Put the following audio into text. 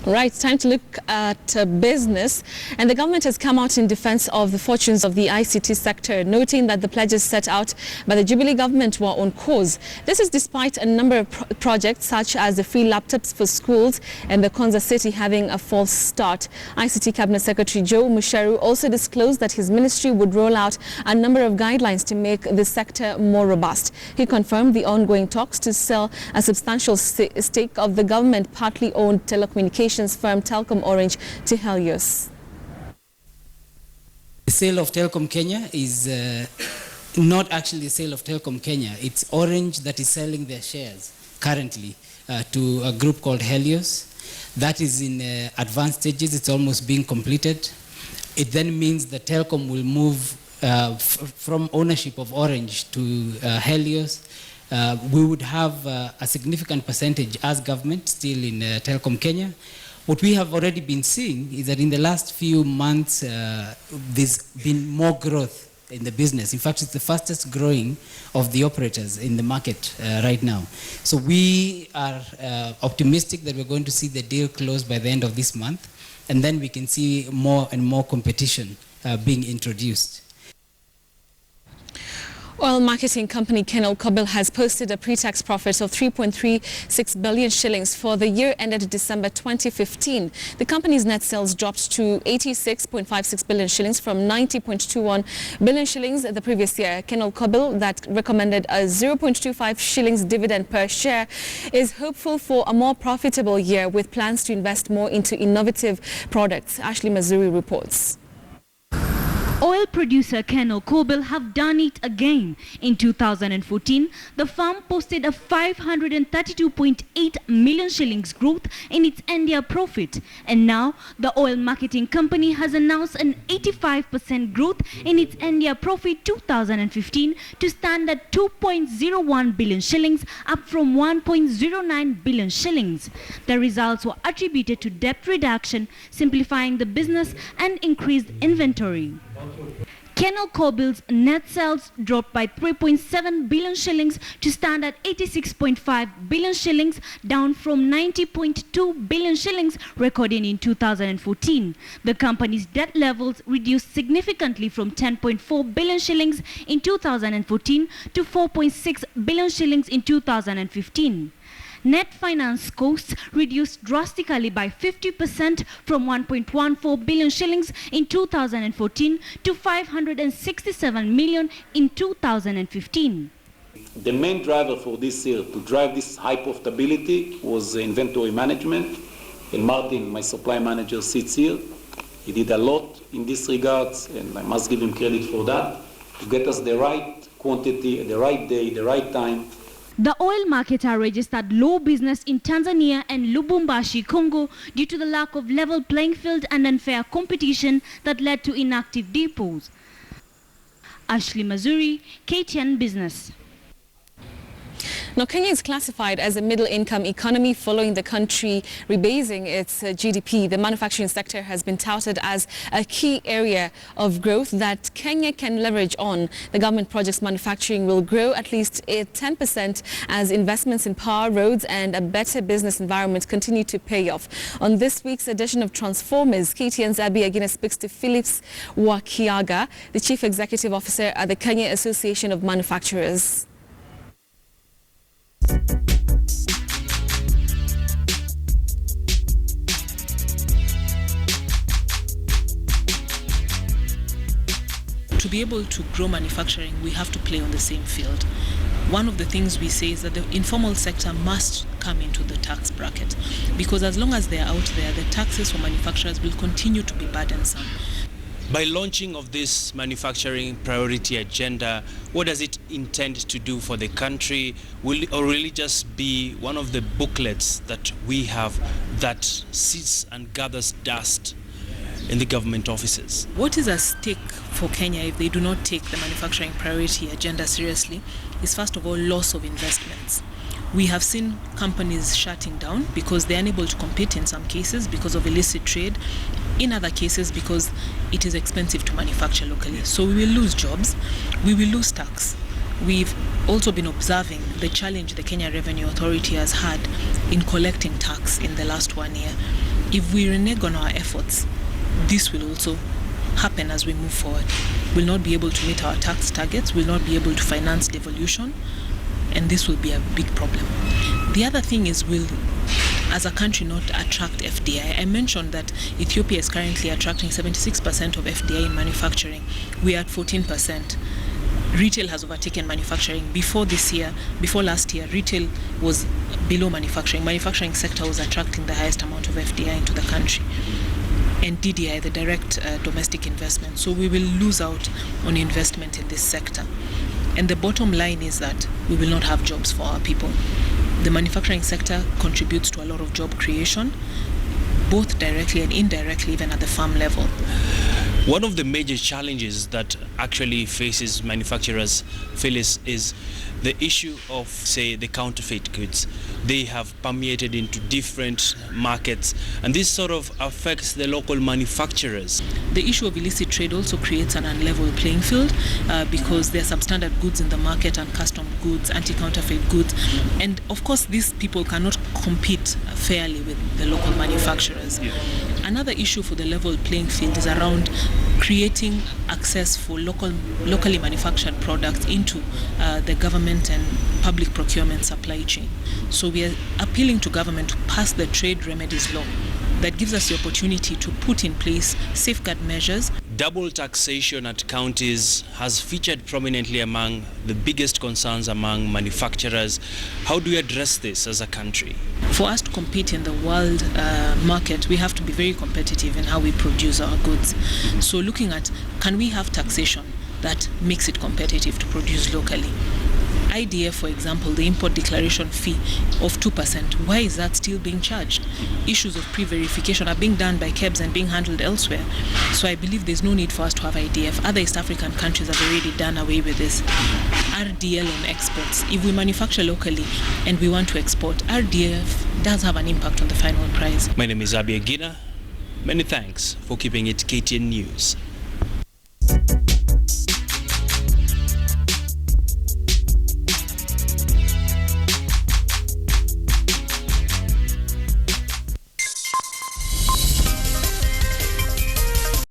Right, time to look at business, and the government has come out in defense of the fortunes of the ICT sector, noting that the pledges set out by the Jubilee government were on course. This is despite a number of projects such as the free laptops for schools and the Konza City having a false start. ICT Cabinet Secretary Joe Mucheru also disclosed that his ministry would roll out a number of guidelines to make the sector more robust. He confirmed the ongoing talks to sell a substantial stake of the government partly owned telecommunications firm Telkom Orange to Hellios. The sale of Telkom Kenya is not actually the sale of Telkom Kenya. It's Orange that is selling their shares currently to a group called Hellios. That is in advanced stages. It's almost being completed. It then means that Telkom will move from ownership of Orange to Hellios. We would have a significant percentage as government still in Telkom Kenya. What we have already been seeing is that in the last few months, there's been more growth in the business. In fact, it's the fastest growing of the operators in the market right now. So we are optimistic that we're going to see the deal closed by the end of this month, and then we can see more and more competition being introduced. Oil marketing company Kobil has posted a pre-tax profit of 3.36 billion shillings for the year ended December 2015. The company's net sales dropped to 86.56 billion shillings from 90.21 billion shillings the previous year. Kobil, that recommended a 0.25 shillings dividend per share, is hopeful for a more profitable year with plans to invest more into innovative products. Ashley Mazuri reports. Oil producer Kobil have done it again. In 2014, the firm posted a 532.8 million shillings growth in its end-year profit. And now, the oil marketing company has announced an 85% growth in its end-year profit 2015 to stand at 2.01 billion shillings, up from 1.09 billion shillings. The results were attributed to debt reduction, simplifying the business and increased inventory. Kobil's net sales dropped by 3.7 billion shillings to stand at 86.5 billion shillings, down from 90.2 billion shillings recorded in 2014. The company's debt levels reduced significantly from 10.4 billion shillings in 2014 to 4.6 billion shillings in 2015. Net finance costs reduced drastically by 50% from 1.14 billion shillings in 2014 to 567 million in 2015. The main driver for this year to drive this high profitability was inventory management. And Martin, my supply manager, sits here. He did a lot in this regards, and I must give him credit for that, to get us the right quantity at the right day, the right time. The oil marketer registered low business in Tanzania and Lubumbashi, Congo, due to the lack of level playing field and unfair competition that led to inactive depots. Ashley Mazuri, KTN Business. Now, Kenya is classified as a middle-income economy following the country rebasing its GDP. The manufacturing sector has been touted as a key area of growth that Kenya can leverage on. The government projects manufacturing will grow at least 10% as investments in power, roads and a better business environment continue to pay off. On this week's edition of Transformers, KTN's Abby Agina speaks to Phillips Wakiaga, the Chief Executive Officer at the Kenya Association of Manufacturers. To be able to grow manufacturing, we have to play on the same field. One of the things we say is that the informal sector must come into the tax bracket, because as long as they are out there, the taxes for manufacturers will continue to be burdensome. By launching of this manufacturing priority agenda, what does it intend to do for the country? Will it just be one of the booklets that we have that sits and gathers dust in the government offices? What is at stake for Kenya if they do not take the manufacturing priority agenda seriously is, first of all, loss of investments. We have seen companies shutting down because they're unable to compete in some cases because of illicit trade, in other cases because it is expensive to manufacture locally. So we will lose jobs, we will lose tax. We've also been observing the challenge the Kenya Revenue Authority has had in collecting tax in the last 1 year. If we renege on our efforts, this will also happen as we move forward. We'll not be able to meet our tax targets, we'll not be able to finance devolution, and this will be a big problem. The other thing is we'll, as a country, not attract FDI. I mentioned that Ethiopia is currently attracting 76% of FDI in manufacturing. We are at 14%. Retail has overtaken manufacturing. Before last year, retail was below manufacturing. Manufacturing sector was attracting the highest amount of FDI into the country. And DDI, the direct domestic investment. So we will lose out on investment in this sector. And the bottom line is that we will not have jobs for our people. The manufacturing sector contributes to a lot of job creation, both directly and indirectly, even at the farm level. One of the major challenges that actually faces manufacturers, Phyllis, is the issue of, say, the counterfeit goods. They have permeated into different markets, and this sort of affects the local manufacturers. The issue of illicit trade also creates an unlevel playing field because there are substandard goods in the market and custom goods, anti-counterfeit goods. And of course, these people cannot compete fairly with the local manufacturers. Yeah. Another issue for the level playing field is around creating access for locally manufactured products into the government and public procurement supply chain. So we are appealing to government to pass the trade remedies law that gives us the opportunity to put in place safeguard measures. Double taxation at counties has featured prominently among the biggest concerns among manufacturers. How do we address this as a country? For us to compete in the world market, we have to be very competitive in how we produce our goods. So looking at, can we have taxation that makes it competitive to produce locally? IDF, for example, the import declaration fee of 2%, why is that still being charged? Issues of pre-verification are being done by KEBS and being handled elsewhere. So I believe there's no need for us to have IDF. Other East African countries have already done away with this. RDL on exports. If we manufacture locally and we want to export, RDF does have an impact on the final price. My name is Abia Gina. Many thanks for keeping it KTN News.